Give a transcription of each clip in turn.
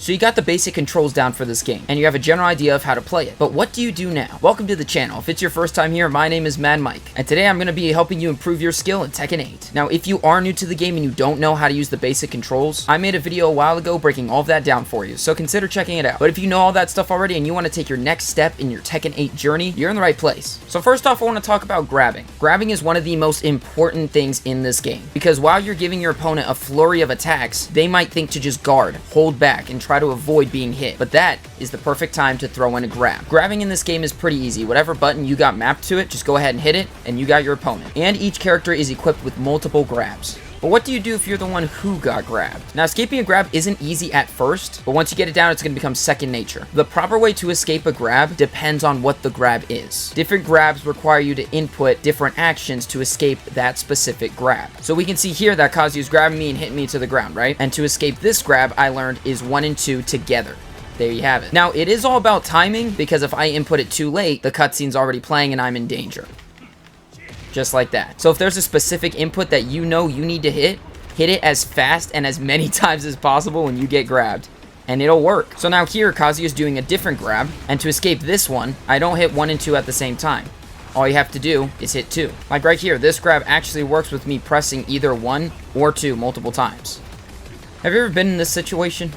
So you got the basic controls down for this game, and you have a general idea of how to play it. But what do you do now? Welcome to the channel. If it's your first time here, my name is MadMike, and today I'm going to be helping you improve your skill in Tekken 8. Now, if you are new to the game and you don't know how to use the basic controls, I made a video a while ago breaking all of that down for you, so consider checking it out. But if you know all that stuff already and you want to take your next step in your Tekken 8 journey, you're in the right place. So first off, I want to talk about grabbing. Grabbing is one of the most important things in this game, because while you're giving your opponent a flurry of attacks, they might think to just guard, hold back, and try to avoid being hit, but that is the perfect time to throw in a grab. Grabbing in this game is pretty easy. Whatever button you got mapped to it, just go ahead and hit it, and you got your opponent. And each character is equipped with multiple grabs. But what do you do if you're the one who got grabbed? Now, escaping a grab isn't easy at first, but once you get it down, it's going to become second nature. The proper way to escape a grab depends on what the grab is. Different grabs require you to input different actions to escape that specific grab. So we can see here that Kazuya's grabbing me and hitting me to the ground, right? And to escape this grab, I learned is 1 and 2 together. There you have it. Now, it is all about timing, because if I input it too late, the cutscene's already playing and I'm in danger. Just like that. So if there's a specific input that you know you need to hit it as fast and as many times as possible when you get grabbed, and it'll work. So now here, Kazuya's doing a different grab, and to escape this one, I don't hit 1 and 2 at the same time. All you have to do is hit 2. Like right here, this grab actually works with me pressing either 1 or 2 multiple times. Have you ever been in this situation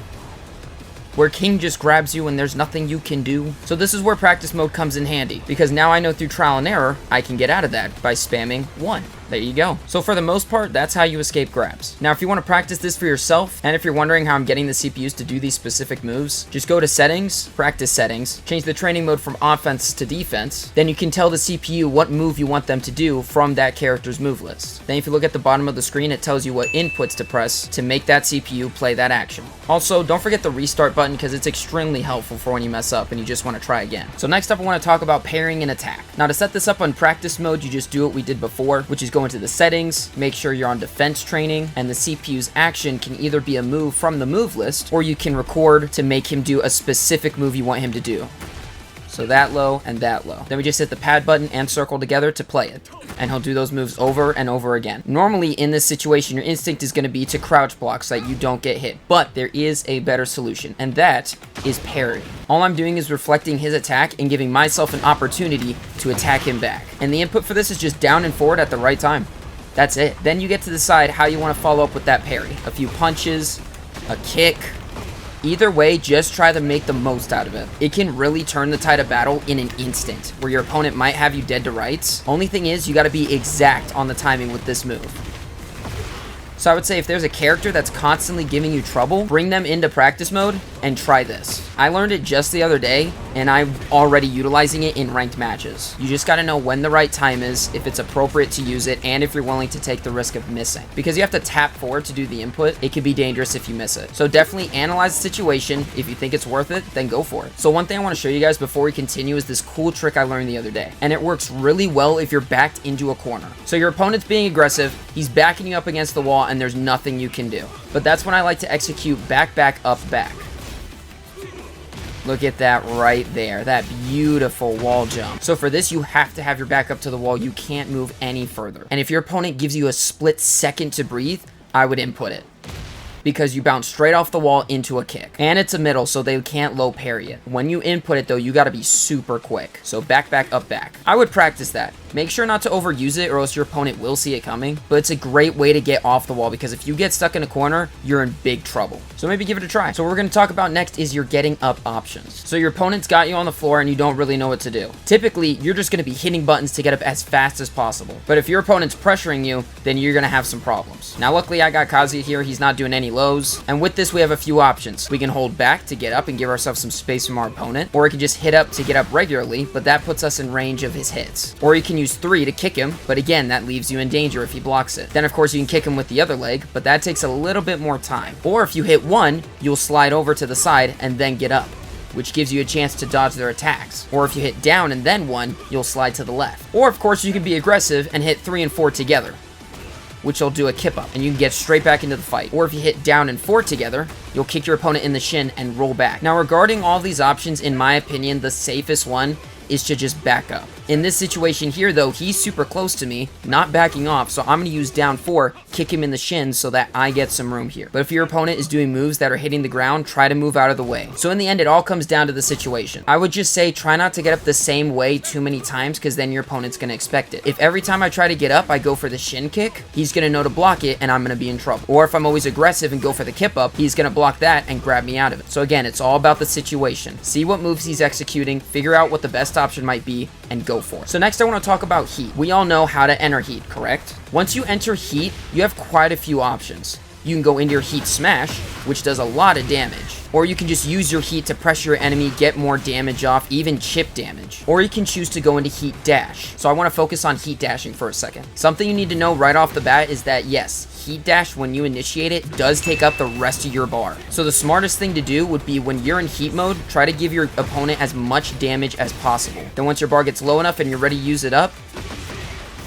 where King just grabs you and there's nothing you can do? So this is where practice mode comes in handy, because now I know through trial and error, I can get out of that by spamming 1. There you go. So for the most part, that's how you escape grabs. Now, if you want to practice this for yourself, and if you're wondering how I'm getting the CPUs to do these specific moves, just go to settings, practice settings, change the training mode from offense to defense. Then you can tell the CPU what move you want them to do from that character's move list. Then if you look at the bottom of the screen, it tells you what inputs to press to make that CPU play that action. Also, don't forget the restart button, because it's extremely helpful for when you mess up and you just want to try again. So next up, I want to talk about parrying an attack. Now, to set this up on practice mode, you just do what we did before, which is go into the settings, make sure you're on defense training, and the CPU's action can either be a move from the move list, or you can record to make him do a specific move you want him to do. So that low and that low. Then we just hit the pad button and circle together to play it, and he'll do those moves over and over again. Normally in this situation, your instinct is going to be to crouch block so that you don't get hit, but there is a better solution, and that is parry. All I'm doing is reflecting his attack and giving myself an opportunity to attack him back. And the input for this is just down and forward at the right time. That's it. Then you get to decide how you want to follow up with that parry. A few punches, a kick. Either way, just try to make the most out of it. It can really turn the tide of battle in an instant, where your opponent might have you dead to rights. Only thing is, you got to be exact on the timing with this move. So I would say if there's a character that's constantly giving you trouble, bring them into practice mode and try this. I learned it just the other day, and I'm already utilizing it in ranked matches. You just got to know when the right time is, if it's appropriate to use it, and if you're willing to take the risk of missing. Because you have to tap forward to do the input, it can be dangerous if you miss it. So definitely analyze the situation. If you think it's worth it, then go for it. So one thing I want to show you guys before we continue is this cool trick I learned the other day. And it works really well if you're backed into a corner. So your opponent's being aggressive, he's backing you up against the wall, and there's nothing you can do. But that's when I like to execute back, back, up, back. Look at that right there, that beautiful wall jump. So for this, you have to have your back up to the wall. You can't move any further. And if your opponent gives you a split second to breathe, I would input it, because you bounce straight off the wall into a kick. And it's a middle, so they can't low parry it. When you input it, though, you got to be super quick. So back, back, up, back. I would practice that. Make sure not to overuse it, or else your opponent will see it coming. But it's a great way to get off the wall, because if you get stuck in a corner, you're in big trouble. So maybe give it a try. So what we're going to talk about next is your getting up options. So your opponent's got you on the floor and you don't really know what to do. Typically, you're just going to be hitting buttons to get up as fast as possible. But if your opponent's pressuring you, then you're going to have some problems. Now, luckily, I got Kazuya here. He's not doing any lows. And with this, we have a few options. We can hold back to get up and give ourselves some space from our opponent, or we can just hit up to get up regularly, but that puts us in range of his hits. Or you can use 3 to kick him, but again, that leaves you in danger if he blocks it. Then, of course, you can kick him with the other leg, but that takes a little bit more time. Or if you hit 1, you'll slide over to the side and then get up, which gives you a chance to dodge their attacks. Or if you hit down and then 1, you'll slide to the left. Or, of course, you can be aggressive and hit 3 and 4 together, which will do a kip up, and you can get straight back into the fight. Or if you hit down and 4 together, you'll kick your opponent in the shin and roll back. Now, regarding all these options, in my opinion, the safest one is to just back up. In this situation here though, he's super close to me, not backing off, so I'm going to use down 4, kick him in the shins so that I get some room here. But if your opponent is doing moves that are hitting the ground, try to move out of the way. So in the end, it all comes down to the situation. I would just say try not to get up the same way too many times, because then your opponent's going to expect it. If every time I try to get up, I go for the shin kick, he's going to know to block it and I'm going to be in trouble. Or if I'm always aggressive and go for the kip up, he's going to block that and grab me out of it. So again, it's all about the situation. See what moves he's executing, figure out what the best option might be, and go for it. So next I want to talk about heat. We all know how to enter heat, correct? Once you enter heat, you have quite a few options. You can go into your heat smash, which does a lot of damage. Or you can just use your heat to pressure your enemy, get more damage off, even chip damage. Or you can choose to go into heat dash. So I want to focus on heat dashing for a second. Something you need to know right off the bat is that yes, heat dash, when you initiate it, does take up the rest of your bar. So the smartest thing to do would be when you're in heat mode, try to give your opponent as much damage as possible. Then once your bar gets low enough and you're ready to use it up,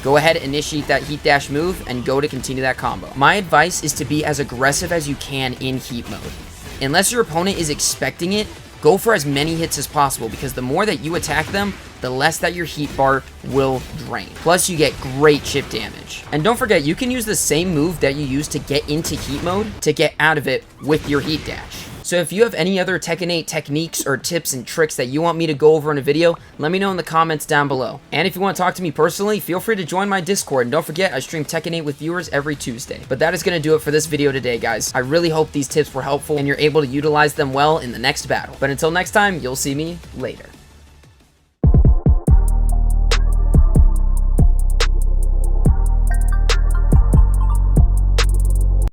go ahead, initiate that heat dash move, and go to continue that combo. My advice is to be as aggressive as you can in heat mode. Unless your opponent is expecting it, go for as many hits as possible, because the more that you attack them, the less that your heat bar will drain. Plus, you get great chip damage. And don't forget, you can use the same move that you use to get into heat mode to get out of it with your heat dash. So if you have any other Tekken 8 techniques or tips and tricks that you want me to go over in a video, let me know in the comments down below. And if you want to talk to me personally, feel free to join my Discord. And don't forget, I stream Tekken 8 with viewers every Tuesday. But that is going to do it for this video today, guys. I really hope these tips were helpful and you're able to utilize them well in the next battle. But until next time, you'll see me later.